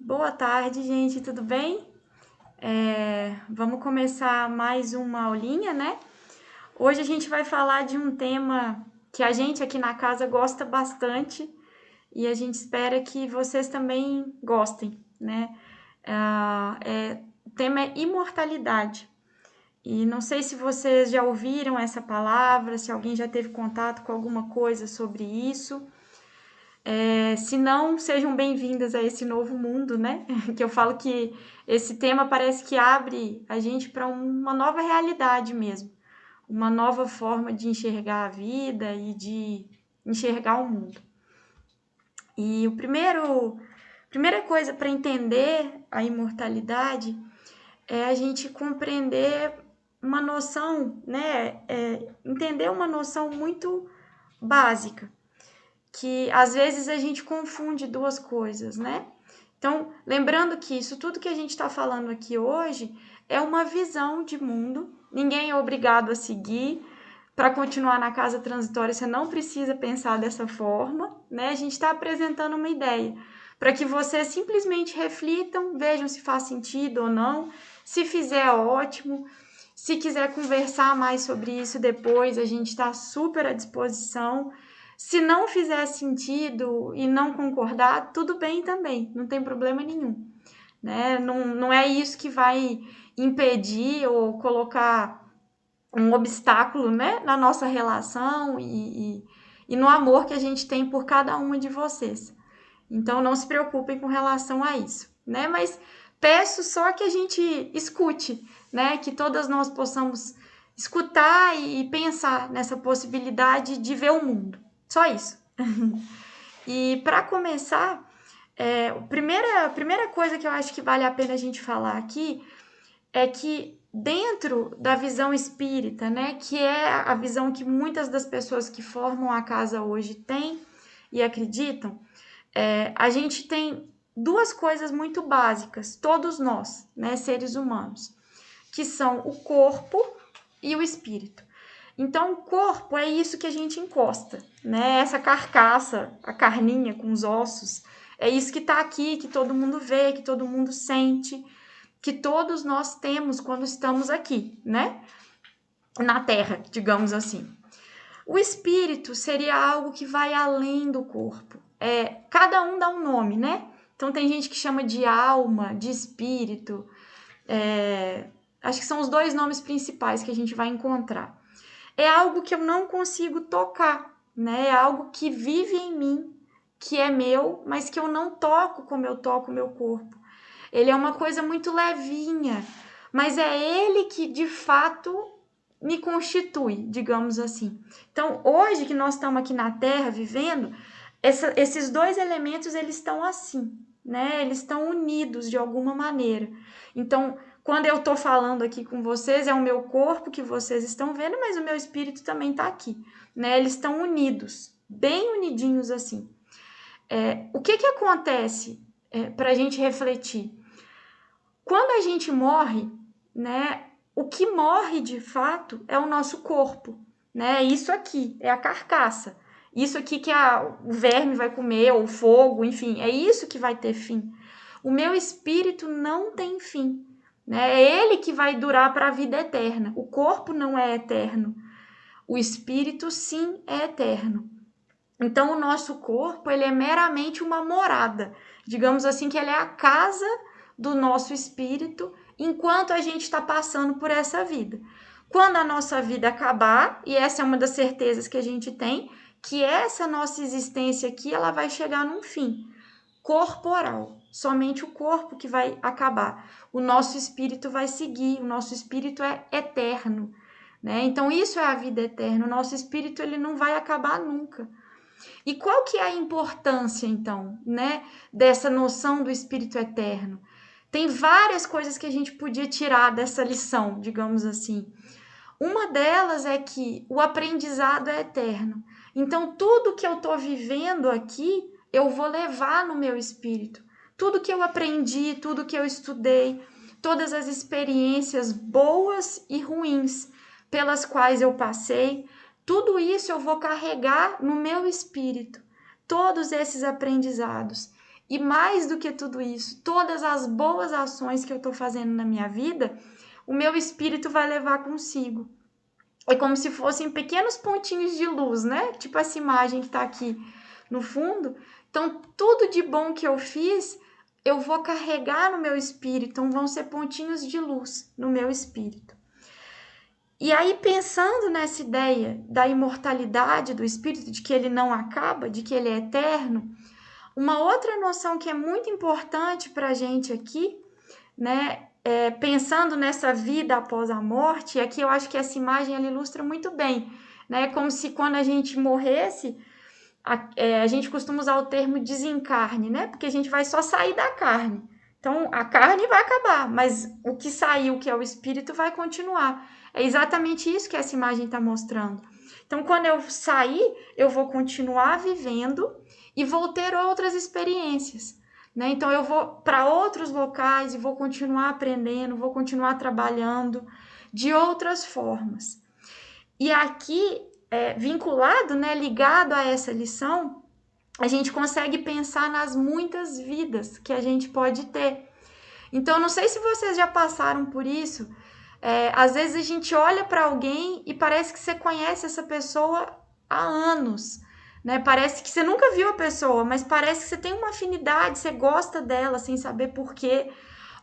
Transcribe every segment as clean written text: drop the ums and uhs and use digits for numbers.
Boa tarde, gente, tudo bem? Vamos começar mais uma aulinha, né? Hoje a gente vai falar de um tema que a gente aqui na casa gosta bastante e a gente espera que vocês também gostem, né? O tema é imortalidade. E não sei se vocês já ouviram essa palavra, se alguém já teve contato com alguma coisa sobre isso. Se não, sejam bem-vindas a esse novo mundo, né? Que eu falo que esse tema parece que abre a gente para uma nova realidade mesmo, uma nova forma de enxergar a vida e de enxergar o mundo. E primeira coisa para entender a imortalidade é a gente compreender uma noção, né? Entender uma noção muito básica, que às vezes a gente confunde duas coisas, né? Então, lembrando que isso tudo que a gente está falando aqui hoje é uma visão de mundo, ninguém é obrigado a seguir. Para continuar na casa transitória, você não precisa pensar dessa forma, né? A gente está apresentando uma ideia para que vocês simplesmente reflitam, vejam se faz sentido ou não. Se fizer, ótimo. Se quiser conversar mais sobre isso depois, a gente está super à disposição. Se não fizer sentido e não concordar, tudo bem também, não tem problema nenhum, né? Não é isso que vai impedir ou colocar um obstáculo, né, na nossa relação e no amor que a gente tem por cada uma de vocês. Então, não se preocupem com relação a isso, né? Mas peço só que a gente escute, né? Que todas nós possamos escutar e pensar nessa possibilidade de ver o mundo. Só isso. E para começar, a primeira coisa que eu acho que vale a pena a gente falar aqui é que dentro da visão espírita, né, que é a visão que muitas das pessoas que formam a casa hoje têm e acreditam, a gente tem duas coisas muito básicas, todos nós, né, seres humanos, que são o corpo e o espírito. Então, o corpo é isso que a gente encosta, né? Essa carcaça, a carninha com os ossos, é isso que está aqui, que todo mundo vê, que todo mundo sente, que todos nós temos quando estamos aqui, né? Na Terra, digamos assim. O espírito seria algo que vai além do corpo. Cada um dá um nome, né? Então, tem gente que chama de alma, de espírito. Acho que são os dois nomes principais que a gente vai encontrar. É algo que eu não consigo tocar, né? É algo que vive em mim, que é meu, mas que eu não toco como eu toco o meu corpo. Ele é uma coisa muito levinha, mas é ele que de fato me constitui, digamos assim. Então, hoje que nós estamos aqui na Terra vivendo, esses dois elementos eles estão assim, né? Eles estão unidos de alguma maneira. Então, quando eu estou falando aqui com vocês, é o meu corpo que vocês estão vendo, mas o meu espírito também está aqui, né? Eles estão unidos, bem unidinhos assim. O que acontece para a gente refletir? Quando a gente morre, né? O que morre de fato é o nosso corpo, né? Isso aqui é a carcaça. Isso aqui que o verme vai comer, ou o fogo, enfim, é isso que vai ter fim. O meu espírito não tem fim, né? É ele que vai durar para a vida eterna. O corpo não é eterno. O espírito, sim, é eterno. Então, o nosso corpo, ele é meramente uma morada. Digamos assim que ele é a casa do nosso espírito enquanto a gente está passando por essa vida. Quando a nossa vida acabar, e essa é uma das certezas que a gente tem, que essa nossa existência aqui, ela vai chegar num fim corporal. Somente o corpo que vai acabar. O nosso espírito vai seguir, o nosso espírito é eterno, né? Então, isso é a vida eterna. O nosso espírito, ele não vai acabar nunca. E qual que é a importância, então, né, dessa noção do espírito eterno? Tem várias coisas que a gente podia tirar dessa lição, digamos assim. Uma delas é que o aprendizado é eterno. Então, tudo que eu estou vivendo aqui, eu vou levar no meu espírito. Tudo que eu aprendi, tudo que eu estudei, todas as experiências boas e ruins pelas quais eu passei, tudo isso eu vou carregar no meu espírito. Todos esses aprendizados. E mais do que tudo isso, todas as boas ações que eu estou fazendo na minha vida, o meu espírito vai levar consigo. É como se fossem pequenos pontinhos de luz, né? Tipo essa imagem que está aqui no fundo. Então, tudo de bom que eu fiz, eu vou carregar no meu espírito. Então, vão ser pontinhos de luz no meu espírito. E aí, pensando nessa ideia da imortalidade do espírito, de que ele não acaba, de que ele é eterno, uma outra noção que é muito importante para a gente aqui, né, pensando nessa vida após a morte, aqui eu acho que essa imagem ela ilustra muito bem, né, como se quando a gente morresse, a gente costuma usar o termo desencarne, né, porque a gente vai só sair da carne. Então, a carne vai acabar, mas o que saiu, que é o espírito, vai continuar. É exatamente isso que essa imagem está mostrando. Então, quando eu sair, eu vou continuar vivendo e vou ter outras experiências, né? Então, eu vou para outros locais e vou continuar aprendendo, vou continuar trabalhando de outras formas. E aqui, vinculado, né, ligado a essa lição, a gente consegue pensar nas muitas vidas que a gente pode ter. Então, não sei se vocês já passaram por isso. Às vezes a gente olha para alguém e parece que você conhece essa pessoa há anos, né? Parece que você nunca viu a pessoa, mas parece que você tem uma afinidade, você gosta dela sem saber por quê.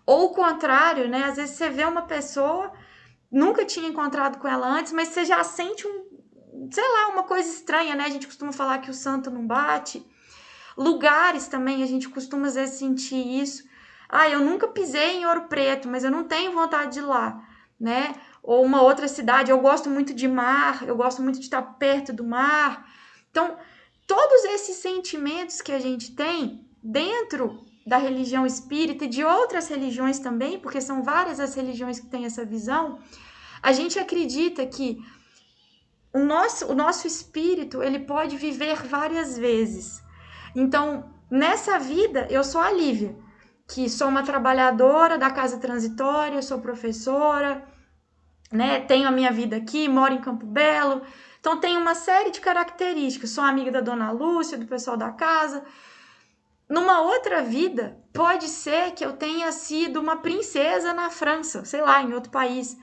Ou o contrário, né? Às vezes você vê uma pessoa, nunca tinha encontrado com ela antes, mas você já sente sei lá, uma coisa estranha, né? A gente costuma falar que o santo não bate. Lugares também, a gente costuma às vezes sentir isso. Eu nunca pisei em Ouro Preto, mas eu não tenho vontade de ir lá, né? Ou uma outra cidade, eu gosto muito de mar, eu gosto muito de estar perto do mar. Então, todos esses sentimentos que a gente tem dentro da religião espírita e de outras religiões também, porque são várias as religiões que têm essa visão, a gente acredita que o nosso espírito ele pode viver várias vezes. Então, nessa vida, eu sou a Lívia, que sou uma trabalhadora da casa transitória, sou professora, né? Tenho a minha vida aqui, moro em Campo Belo. Então, tenho uma série de características. Sou amiga da dona Lúcia, do pessoal da casa. Numa outra vida, pode ser que eu tenha sido uma princesa na França, sei lá, em outro país.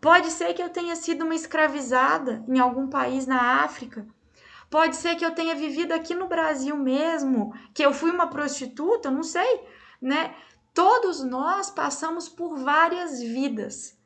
Pode ser que eu tenha sido uma escravizada em algum país na África. Pode ser que eu tenha vivido aqui no Brasil mesmo, que eu fui uma prostituta, não sei, né? Todos nós passamos por várias vidas,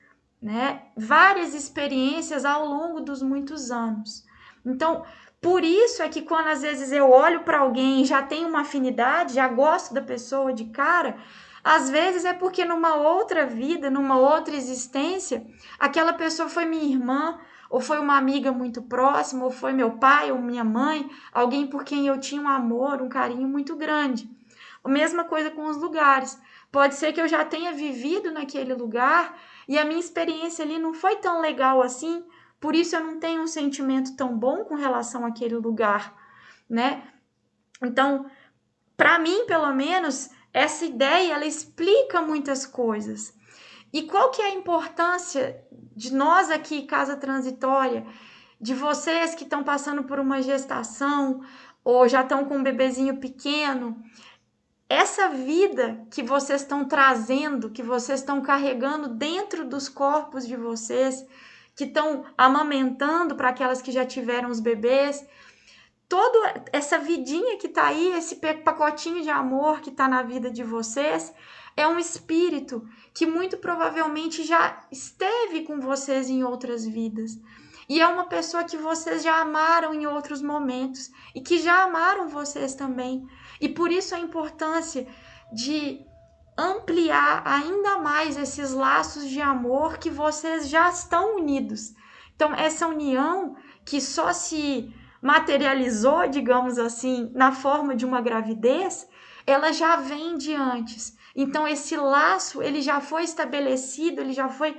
né? Várias experiências ao longo dos muitos anos. Então, por isso é que quando às vezes eu olho para alguém e já tenho uma afinidade, já gosto da pessoa de cara, às vezes é porque numa outra vida, numa outra existência, aquela pessoa foi minha irmã, ou foi uma amiga muito próxima, ou foi meu pai ou minha mãe, alguém por quem eu tinha um amor, um carinho muito grande. A mesma coisa com os lugares. Pode ser que eu já tenha vivido naquele lugar e a minha experiência ali não foi tão legal assim, por isso eu não tenho um sentimento tão bom com relação àquele lugar, né? Então, para mim, pelo menos, essa ideia ela explica muitas coisas. E qual que é a importância de nós aqui, Casa Transitória, de vocês que estão passando por uma gestação ou já estão com um bebezinho pequeno, essa vida que vocês estão trazendo, que vocês estão carregando dentro dos corpos de vocês, que estão amamentando para aquelas que já tiveram os bebês, toda essa vidinha que está aí, esse pacotinho de amor que está na vida de vocês, é um espírito que muito provavelmente já esteve com vocês em outras vidas. E é uma pessoa que vocês já amaram em outros momentos e que já amaram vocês também. E por isso a importância de ampliar ainda mais esses laços de amor que vocês já estão unidos. Então, essa união que só se materializou, digamos assim, na forma de uma gravidez, ela já vem de antes. Então, esse laço, ele já foi estabelecido, ele já foi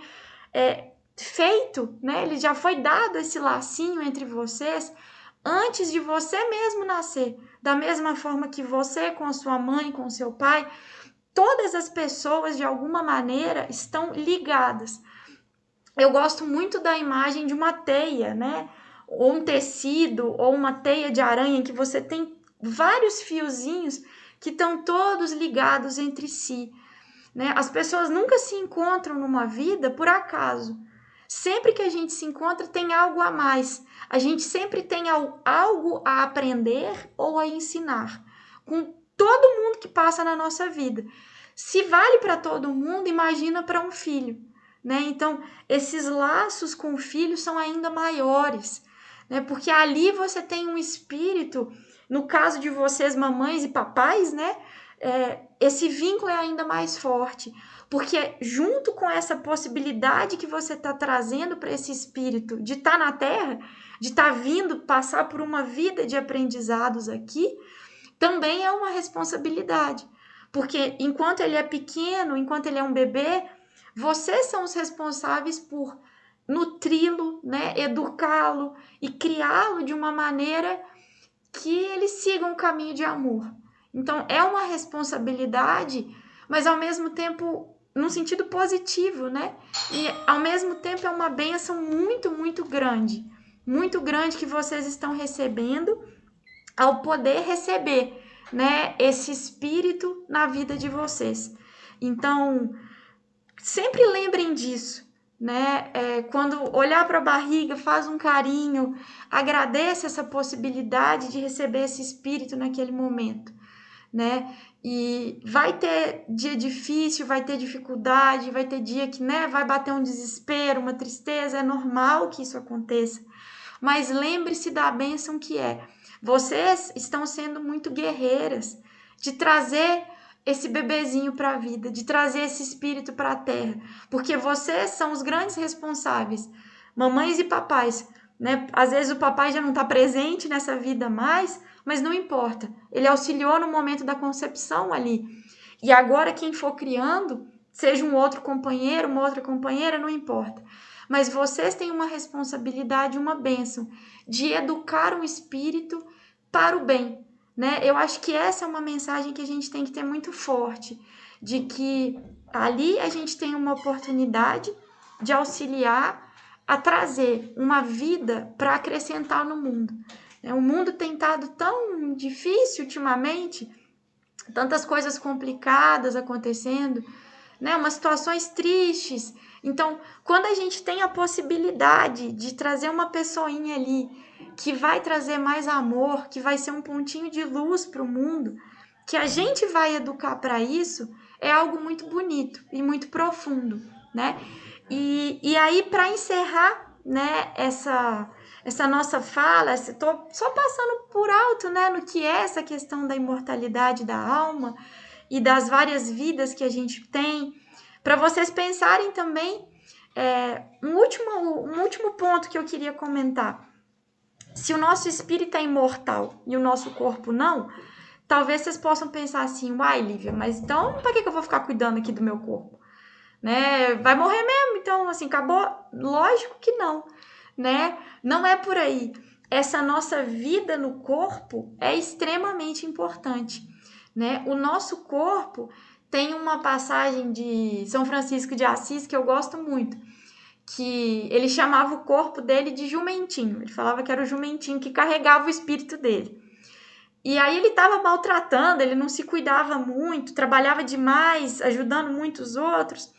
feito, né? Ele já foi dado esse lacinho entre vocês antes de você mesmo nascer. Da mesma forma que você com a sua mãe, com o seu pai, todas as pessoas, de alguma maneira, estão ligadas. Eu gosto muito da imagem de uma teia, né? Ou um tecido, ou uma teia de aranha, que você tem vários fiozinhos que estão todos ligados entre si, né? As pessoas nunca se encontram numa vida por acaso. Sempre que a gente se encontra, tem algo a mais. A gente sempre tem algo a aprender ou a ensinar com todo mundo que passa na nossa vida. Se vale para todo mundo, imagina para um filho, né? Então, esses laços com o filho são ainda maiores, né? Porque ali você tem um espírito, no caso de vocês, mamães e papais, né? Esse vínculo é ainda mais forte, porque junto com essa possibilidade que você está trazendo para esse espírito de estar na Terra, de estar vindo passar por uma vida de aprendizados aqui, também é uma responsabilidade, porque enquanto ele é pequeno, enquanto ele é um bebê, vocês são os responsáveis por nutri-lo, né, educá-lo e criá-lo de uma maneira que ele siga um caminho de amor. Então, é uma responsabilidade, mas ao mesmo tempo, num sentido positivo, né? E ao mesmo tempo é uma bênção muito, muito grande que vocês estão recebendo ao poder receber, né, esse espírito na vida de vocês. Então, sempre lembrem disso, né? Quando olhar para a barriga, faz um carinho, agradeça essa possibilidade de receber esse espírito naquele momento, né? E vai ter dia difícil, vai ter dificuldade, vai ter dia que, né, vai bater um desespero, uma tristeza, é normal que isso aconteça. Mas lembre-se da bênção que é. Vocês estão sendo muito guerreiras de trazer esse bebezinho para a vida, de trazer esse espírito para a terra, porque vocês são os grandes responsáveis, mamães e papais, né? Às vezes o papai já não está presente nessa vida mais, mas não importa, ele auxiliou no momento da concepção ali, e agora quem for criando, seja um outro companheiro, uma outra companheira, não importa, mas vocês têm uma responsabilidade, uma bênção, de educar um espírito para o bem, né? Eu acho que essa é uma mensagem que a gente tem que ter muito forte, de que ali a gente tem uma oportunidade de auxiliar a trazer uma vida para acrescentar no mundo. O mundo tem estado tão difícil ultimamente, tantas coisas complicadas acontecendo, né? Umas situações tristes. Então, quando a gente tem a possibilidade de trazer uma pessoinha ali que vai trazer mais amor, que vai ser um pontinho de luz para o mundo, que a gente vai educar para isso, é algo muito bonito e muito profundo, né? E aí, para encerrar, né, essa nossa fala, estou só passando por alto, né, no que é essa questão da imortalidade da alma e das várias vidas que a gente tem, para vocês pensarem também, um último ponto que eu queria comentar. Se o nosso espírito é imortal e o nosso corpo não, talvez vocês possam pensar assim, uai, Lívia, mas então para que eu vou ficar cuidando aqui do meu corpo? Né? Vai morrer mesmo, então assim, acabou? Lógico que não, né? Não é por aí. Essa nossa vida no corpo é extremamente importante, né? O nosso corpo tem uma passagem de São Francisco de Assis que eu gosto muito, que ele chamava o corpo dele de jumentinho. Ele falava que era o jumentinho que carregava o espírito dele. E aí ele estava maltratando, ele não se cuidava muito, trabalhava demais, ajudando muitos outros.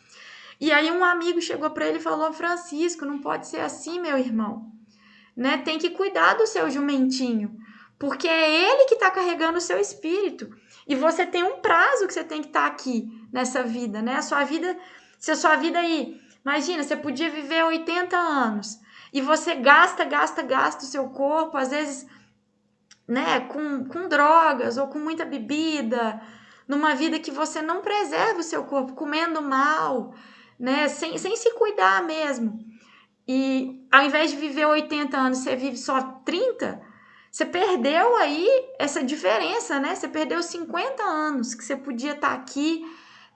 E aí um amigo chegou para ele e falou: Francisco, não pode ser assim, meu irmão, né? Tem que cuidar do seu jumentinho, porque é ele que está carregando o seu espírito. E você tem um prazo que você tem que estar aqui nessa vida, né? Se a sua vida aí, imagina, você podia viver 80 anos e você gasta o seu corpo, às vezes, né, com drogas ou com muita bebida, numa vida que você não preserva o seu corpo, comendo mal, né, sem se cuidar mesmo. E ao invés de viver 80 anos, você vive só 30, você perdeu aí essa diferença, né? Você perdeu 50 anos que você podia estar aqui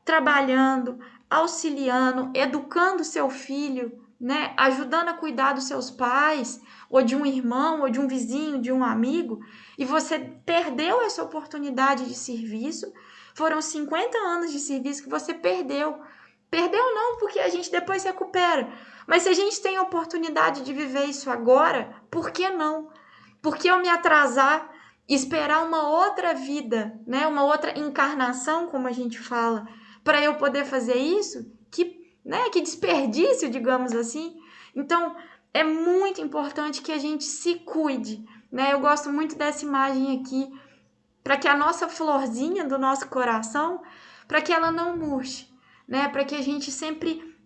trabalhando, auxiliando, educando seu filho, né? Ajudando a cuidar dos seus pais, ou de um irmão, ou de um vizinho, de um amigo, e você perdeu essa oportunidade de serviço. Foram 50 anos de serviço que você perdeu. Perdeu não, porque a gente depois recupera. Mas se a gente tem a oportunidade de viver isso agora, por que não? Por que eu me atrasar, esperar uma outra vida, né? Uma outra encarnação, como a gente fala, para eu poder fazer isso? Que desperdício, digamos assim. Então, é muito importante que a gente se cuide, né? Eu gosto muito dessa imagem aqui, para que a nossa florzinha do nosso coração, para que ela não murche, né? Para que a gente sempre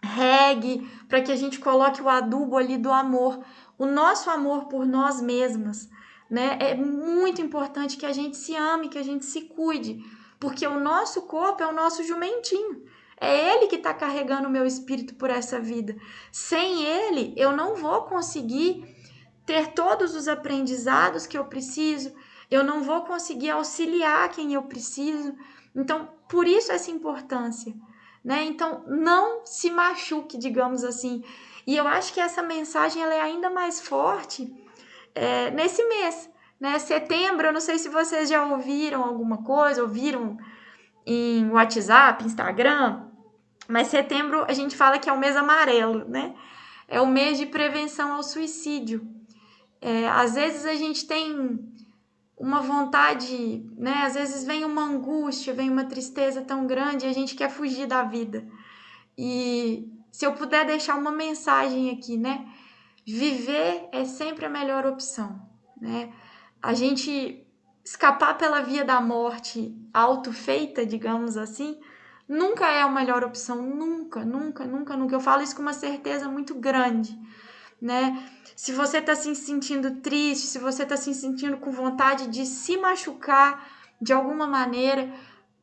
regue, para que a gente coloque o adubo ali do amor, o nosso amor por nós mesmas, né? É muito importante que a gente se ame, que a gente se cuide, porque o nosso corpo é o nosso jumentinho. É ele que está carregando o meu espírito por essa vida. Sem ele, eu não vou conseguir ter todos os aprendizados que eu preciso, eu não vou conseguir auxiliar quem eu preciso. Então, por isso essa importância, né? Então, não se machuque, digamos assim. E eu acho que essa mensagem ela é ainda mais forte nesse mês, né? Setembro, eu não sei se vocês já ouviram alguma coisa, ouviram em WhatsApp, Instagram, mas setembro a gente fala que é o mês amarelo, né? É o mês de prevenção ao suicídio. Às vezes a gente tem uma vontade, né? Às vezes vem uma angústia, vem uma tristeza tão grande e a gente quer fugir da vida. E se eu puder deixar uma mensagem aqui, né? Viver é sempre a melhor opção, né? A gente escapar pela via da morte autofeita, digamos assim, nunca é a melhor opção, nunca, nunca, nunca, nunca. Eu falo isso com uma certeza muito grande, né? Se você tá se sentindo triste, se você tá se sentindo com vontade de se machucar de alguma maneira,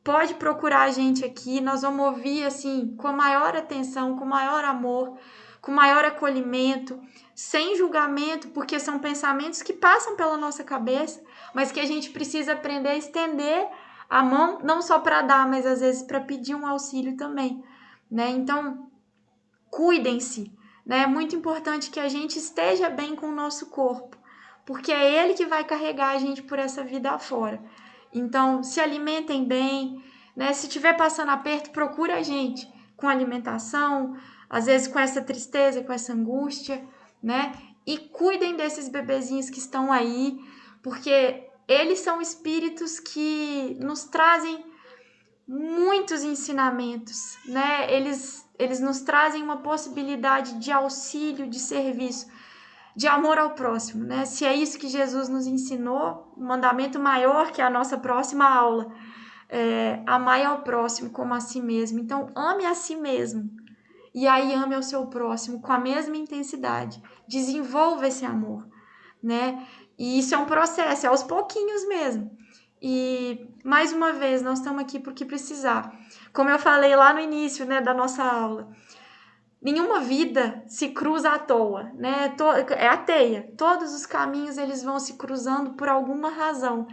pode procurar a gente aqui, nós vamos ouvir assim com a maior atenção, com o maior amor, com o maior acolhimento, sem julgamento, porque são pensamentos que passam pela nossa cabeça, mas que a gente precisa aprender a estender a mão, não só para dar, mas às vezes para pedir um auxílio também, né? Então, cuidem-se, né? É muito importante que a gente esteja bem com o nosso corpo, porque é ele que vai carregar a gente por essa vida afora. Então, se alimentem bem, né? Se estiver passando aperto, procure a gente com alimentação, às vezes com essa tristeza, com essa angústia, né? E cuidem desses bebezinhos que estão aí, porque eles são espíritos que nos trazem muitos ensinamentos, né? Eles nos trazem uma possibilidade de auxílio, de serviço, de amor ao próximo, né? Se é isso que Jesus nos ensinou, o mandamento maior, que é a nossa próxima aula, amar ao próximo como a si mesmo. Então, ame a si mesmo. E aí ame ao seu próximo com a mesma intensidade. Desenvolva esse amor, né? E isso é um processo, é aos pouquinhos mesmo. E, mais uma vez, nós estamos aqui porque precisar. Como eu falei lá no início, né, da nossa aula, nenhuma vida se cruza à toa, né? É a teia. Todos os caminhos eles vão se cruzando por alguma razão.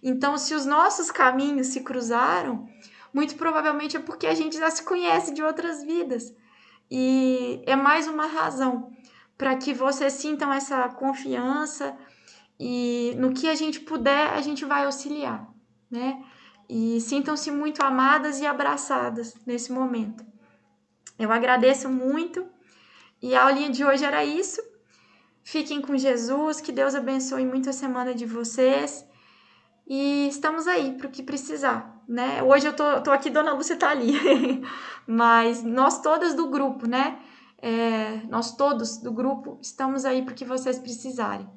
Então, se os nossos caminhos se cruzaram, muito provavelmente é porque a gente já se conhece de outras vidas. E é mais uma razão para que vocês sintam essa confiança e no que a gente puder, a gente vai auxiliar, né? E sintam-se muito amadas e abraçadas nesse momento. Eu agradeço muito e a aulinha de hoje era isso. Fiquem com Jesus, que Deus abençoe muito a semana de vocês. E estamos aí para o que precisar, né? Hoje eu tô aqui, Dona Lúcia tá ali, mas nós todas do grupo, né? Nós todos do grupo estamos aí para o que vocês precisarem.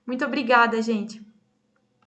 Muito obrigada, gente.